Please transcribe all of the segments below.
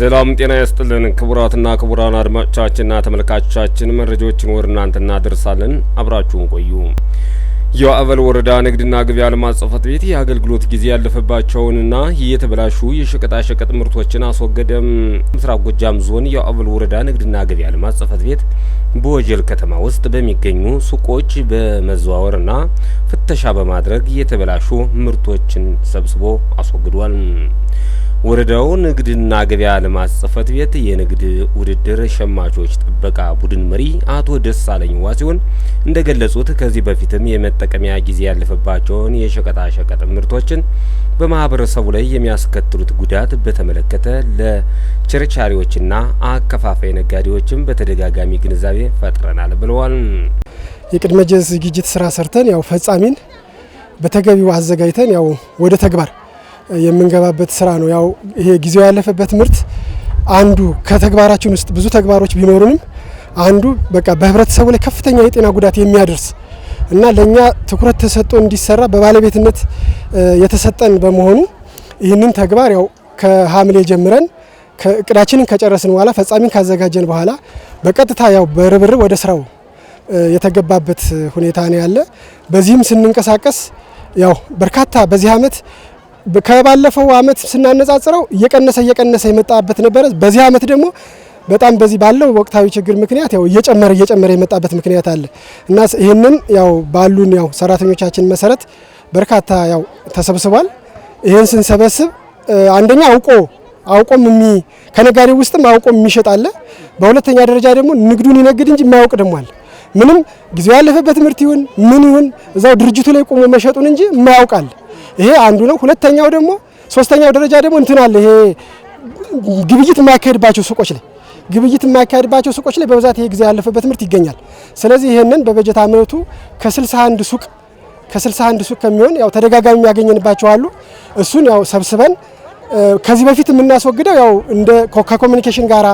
ሰላም ጤና ይስጥልን ክቡራትና ክቡራን አድማጮቻችንና ተመልካቾቻችን መረጃዎችን ወደ እናንተ እናደርሳለን። አብራችሁን ቆዩ። የአበል ወረዳ ንግድና ገበያ ልማት ጽሕፈት ቤት የአገልግሎት ጊዜ ያለፈባቸውንና የተበላሹ የሸቀጣሸቀጥ ምርቶችን አስወገደም። ምስራቅ ጎጃም ዞን የአበል ወረዳ ንግድና ገበያ ልማት ጽሕፈት ቤት በወጀል ከተማ ውስጥ በሚገኙ ሱቆች በመዘዋወርና ፍተሻ በማድረግ የተበላሹ ምርቶችን ሰብስቦ አስወግዷል። ወረዳው ንግድና ገበያ ልማት ጽሕፈት ቤት የንግድ ውድድር ሸማቾች ጥበቃ ቡድን መሪ አቶ ደሳለኝ ዋሲሁን እንደገለጹት ከዚህ በፊትም የመጠቀሚያ ጊዜ ያለፈባቸውን የሸቀጣሸቀጥ ምርቶችን በማህበረሰቡ ላይ የሚያስከትሉት ጉዳት በተመለከተ ለቸርቻሪዎችና አከፋፋይ ነጋዴዎችም በተደጋጋሚ ግንዛቤ ፈጥረናል ብለዋል። የቅድመ ዝግጅት ስራ ሰርተን ያው ፈጻሚን በተገቢው አዘጋጅተን ያው ወደ ተግባር የምንገባበት ስራ ነው። ያው ይሄ ጊዜው ያለፈበት ምርት አንዱ ከተግባራችን ውስጥ ብዙ ተግባሮች ቢኖሩንም አንዱ በቃ በህብረተሰቡ ላይ ከፍተኛ የጤና ጉዳት የሚያደርስ እና ለኛ ትኩረት ተሰጥቶ እንዲሰራ በባለቤትነት የተሰጠን በመሆኑ ይህንን ተግባር ያው ከሐምሌ ጀምረን እቅዳችንን ከጨረስን በኋላ ፈጻሚን ካዘጋጀን በኋላ በቀጥታ ያው በርብርብ ወደ ስራው የተገባበት ሁኔታ ነው ያለ። በዚህም ስንንቀሳቀስ ያው በርካታ በዚህ አመት ከባለፈው አመት ስናነጻጽረው እየቀነሰ የመጣበት ነበር። በዚህ አመት ደግሞ በጣም በዚህ ባለው ወቅታዊ ችግር ምክንያት ያው እየጨመረ የመጣበት ምክንያት አለ እና ይሄንን ያው ባሉን ያው ሰራተኞቻችን መሰረት በርካታ ያው ተሰብስቧል። ይሄን ስንሰበስብ አንደኛ አውቆም ከነጋዴው ውስጥም አውቆም የሚሸጥ አለ። በሁለተኛ ደረጃ ደግሞ ንግዱን ይነግድ እንጂ የማያውቅ ደግሞ አለ። ምንም ጊዜው ያለፈበት ምርት ይሁን ምን ይሁን እዛው ድርጅቱ ላይ ቆሞ መሸጡን እንጂ የማያውቅ አለ። ይሄ አንዱ ነው። ሁለተኛው ደግሞ ሶስተኛው ደረጃ ደግሞ እንትን አለ። ይሄ ግብይት የማይካሄድባቸው ሱቆች ላይ በብዛት ይሄ ጊዜ ያለፈበት ምርት ይገኛል። ስለዚህ ይሄንን በበጀት አመቱ ከ61 ሱቅ ከሚሆን ያው ተደጋጋሚ ያገኘንባቸው አሉ። እሱን ያው ሰብስበን ከዚህ በፊት የምናስወግደው ያው እንደ ከኮሙኒኬሽን ጋራ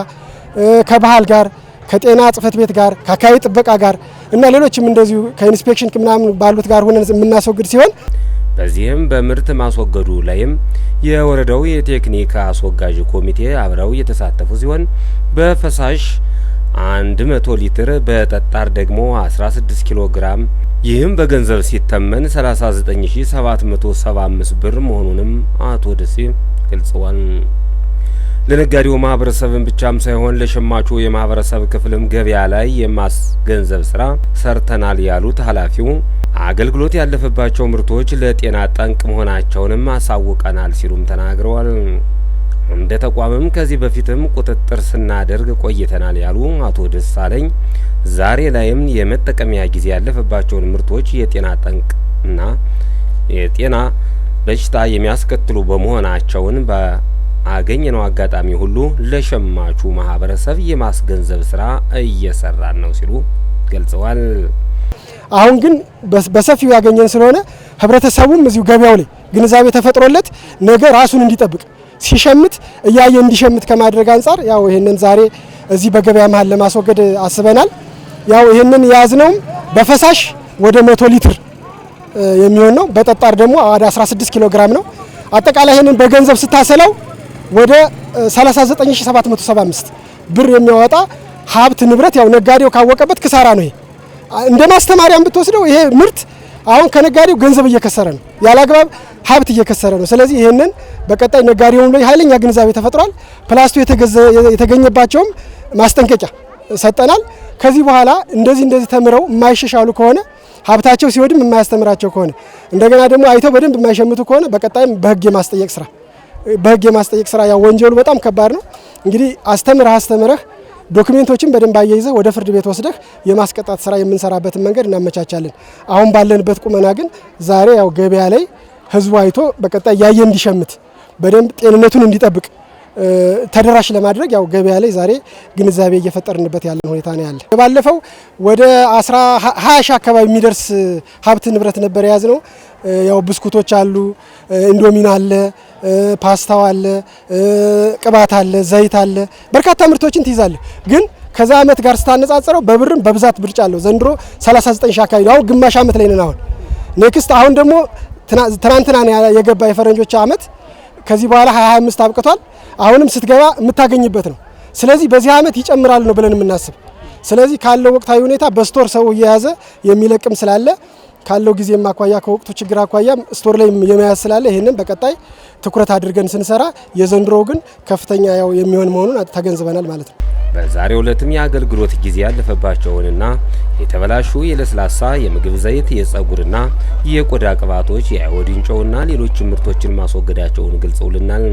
ከባህል ጋር ከጤና ጽሕፈት ቤት ጋር ከአካባቢ ጥበቃ ጋር እና ሌሎችም እንደዚሁ ከኢንስፔክሽን ምናምን ባሉት ጋር ሆነን የምናስወግድ ሲሆን በዚህም በምርት ማስወገዱ ላይም የወረዳው የቴክኒክ አስወጋጅ ኮሚቴ አብረው የተሳተፉ ሲሆን በፈሳሽ 100 ሊትር በጠጣር ደግሞ 16 ኪሎ ግራም ይህም በገንዘብ ሲተመን 39775 ብር መሆኑንም አቶ ደሴ ገልጸዋል። ለነጋዴው ማህበረሰብን ብቻም ሳይሆን ለሸማቹ የማህበረሰብ ክፍልም ገበያ ላይ የማስገንዘብ ስራ ሰርተናል ያሉት ኃላፊው አገልግሎት ያለፈባቸው ምርቶች ለጤና ጠንቅ መሆናቸውንም አሳውቀናል ሲሉም ተናግረዋል። እንደ ተቋምም ከዚህ በፊትም ቁጥጥር ስናደርግ ቆይተናል ያሉ አቶ ደሳለኝ ዛሬ ላይም የመጠቀሚያ ጊዜ ያለፈባቸውን ምርቶች የጤና ጠንቅና የጤና በሽታ የሚያስከትሉ በመሆናቸውን አገኘነው አጋጣሚ ሁሉ ለሸማቹ ማህበረሰብ የማስገንዘብ ስራ እየሰራን ነው ሲሉ ገልጸዋል። አሁን ግን በሰፊው ያገኘን ስለሆነ ህብረተሰቡም እዚሁ ገበያው ላይ ግንዛቤ ተፈጥሮለት ነገ ራሱን እንዲጠብቅ ሲሸምት እያየ እንዲሸምት ከማድረግ አንጻር ያው ይሄንን ዛሬ እዚህ በገበያ መሀል ለማስወገድ አስበናል። ያው ይሄንን ያዝነው በፈሳሽ ወደ 100 ሊትር የሚሆን ነው። በጠጣር ደግሞ ወደ 16 ኪሎ ግራም ነው። አጠቃላይ ይሄንን በገንዘብ ስታሰላው ወደ 39775 ብር የሚያወጣ ሀብት ንብረት ያው ነጋዴው ካወቀበት ክሳራ ነው። ይሄ እንደ ማስተማሪያም ብትወስደው ይሄ ምርት አሁን ከነጋዴው ገንዘብ እየከሰረ ነው፣ ያላግባብ ሀብት እየከሰረ ነው። ስለዚህ ይሄንን በቀጣይ ነጋዴውም ላይ ኃይለኛ ግንዛቤ ተፈጥሯል። ፕላስቱ የተገኘባቸውም ማስጠንቀቂያ ሰጠናል። ከዚህ በኋላ እንደዚህ ተምረው የማይሻሻሉ ከሆነ ሀብታቸው ሲወድም የማያስተምራቸው ከሆነ እንደገና ደግሞ አይተው በደንብ የማይሸምቱ ከሆነ በቀጣይም በህግ የማስጠየቅ ስራ ያው ወንጀሉ በጣም ከባድ ነው። እንግዲህ አስተምረህ ዶክሜንቶችን በደንብ አያይዘህ ወደ ፍርድ ቤት ወስደህ የማስቀጣት ስራ የምንሰራበትን መንገድ እናመቻቻለን። አሁን ባለንበት ቁመና ግን ዛሬ ያው ገበያ ላይ ህዝቡ አይቶ በቀጣይ ያየ እንዲሸምት በደንብ ጤንነቱን እንዲጠብቅ ተደራሽ ለማድረግ ያው ገበያ ላይ ዛሬ ግንዛቤ እየፈጠርንበት ያለን ሁኔታ ነው ያለ። ባለፈው ወደ 20 አካባቢ የሚደርስ ሀብት ንብረት ነበር የያዝነው። ያው ብስኩቶች አሉ፣ ኢንዶሚን አለ፣ ፓስታው አለ፣ ቅባት አለ፣ ዘይት አለ፣ በርካታ ምርቶችን ትይዛለህ። ግን ከዛ አመት ጋር ስታነጻጽረው በብርም በብዛት ብልጫ አለው። ዘንድሮ 39 አካባቢ ነው። አሁን ግማሽ አመት ላይ ነን። አሁን ኔክስት አሁን ደግሞ ትናንትና የገባ የፈረንጆች አመት ከዚህ በኋላ 2025 አብቅቷል። አሁንም ስትገባ የምታገኝበት ነው። ስለዚህ በዚህ አመት ይጨምራል ነው ብለን የምናስብ። ስለዚህ ካለው ወቅታዊ ሁኔታ በስቶር ሰው እየያዘ የሚለቅም ስላለ ካለው ጊዜ ማኳያ ከወቅቱ ችግር አኳያ ስቶር ላይ የመያዝ ስላለ ይሄንን በቀጣይ ትኩረት አድርገን ስንሰራ የዘንድሮ ግን ከፍተኛ ያው የሚሆን መሆኑን ተገንዝበናል ማለት ነው። በዛሬው ዕለትም የአገልግሎት ጊዜ ያለፈባቸውንና የተበላሹ የለስላሳ የምግብ ዘይት፣ የጸጉርና የቆዳ ቅባቶች፣ የአዮዲን ጨውና ሌሎች ምርቶችን ማስወገዳቸውን ገልጸውልናል።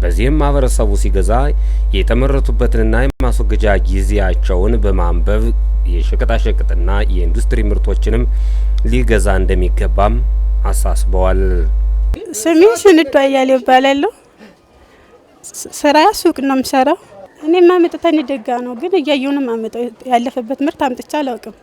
በዚህም ማህበረሰቡ ሲገዛ የተመረቱበትንና የማስወገጃ ጊዜያቸውን በማንበብ የሸቀጣሸቀጥና የኢንዱስትሪ ምርቶችንም ሊገዛ እንደሚገባም አሳስበዋል። ስሜ ስንዱ አያሌው እባላለሁ። ስራ ሱቅ ነው የምሰራው። እኔ ማመጣተን ደጋ ነው ግን እያየሁ ነው ማመጣው። ያለፈበት ምርት አምጥቻ አላውቅም።